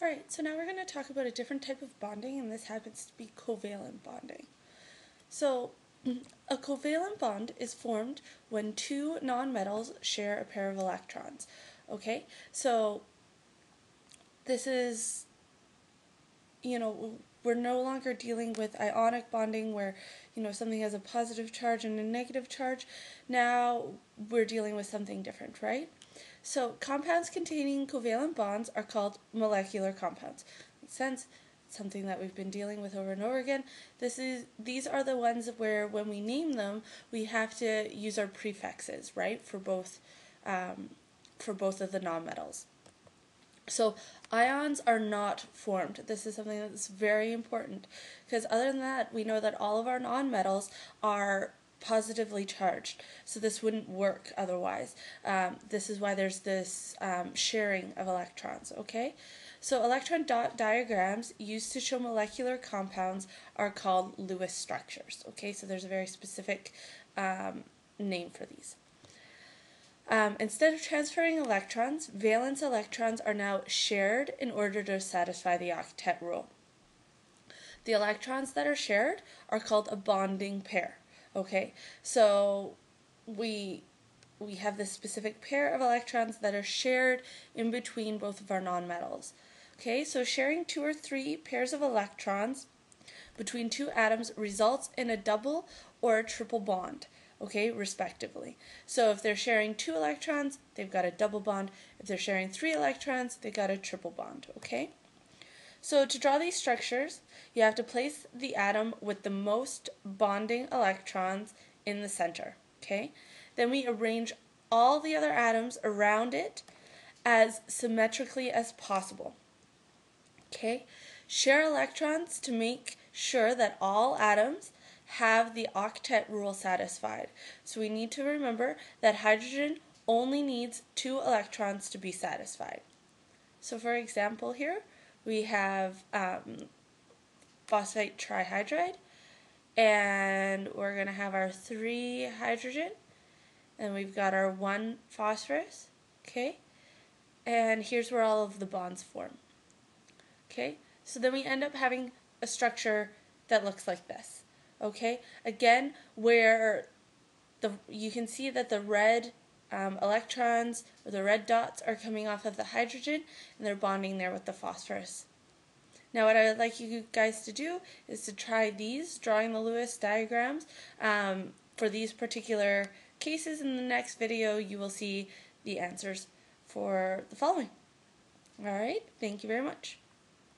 Alright, so now we're going to talk about a different type of bonding, and this happens to be covalent bonding. So, a covalent bond is formed when two nonmetals share a pair of electrons. Okay, so this is, we're no longer dealing with ionic bonding where, something has a positive charge and a negative charge. Now we're dealing with something different, right? So compounds containing covalent bonds are called molecular compounds. Makes sense? It's something that we've been dealing with over and over again. These are the ones where when we name them, we have to use our prefixes, right, for both of the nonmetals. So ions are not formed. This is something that's very important because other than that, we know that all of our nonmetals are positively charged. So this wouldn't work otherwise. This is why there's this sharing of electrons, okay? So electron dot diagrams used to show molecular compounds are called Lewis structures, okay? So there's a very specific name for these. Instead of transferring electrons, valence electrons are now shared in order to satisfy the octet rule. The electrons that are shared are called a bonding pair. Okay, so we have this specific pair of electrons that are shared in between both of our nonmetals. Okay, so sharing 2 or 3 pairs of electrons between two atoms results in a double or a triple bond, okay, respectively. So if they're sharing 2 electrons, they've got a double bond. If they're sharing 3 electrons, they've got a triple bond, okay? So to draw these structures, you have to place the atom with the most bonding electrons in the center, okay? Then we arrange all the other atoms around it as symmetrically as possible, okay? Share electrons to make sure that all atoms have the octet rule satisfied. So we need to remember that hydrogen only needs 2 electrons to be satisfied. So for example here, we have phosphate trihydride, and we're going to have our 3 hydrogen, and we've got our 1 phosphorus, okay? And here's where all of the bonds form, okay? So then we end up having a structure that looks like this, okay? Again, where you can see that the red electrons or the red dots are coming off of the hydrogen and they're bonding there with the phosphorus. Now what I would like you guys to do is to try these, drawing the Lewis diagrams for these particular cases. In the next video you will see the answers for the following. Alright, thank you very much.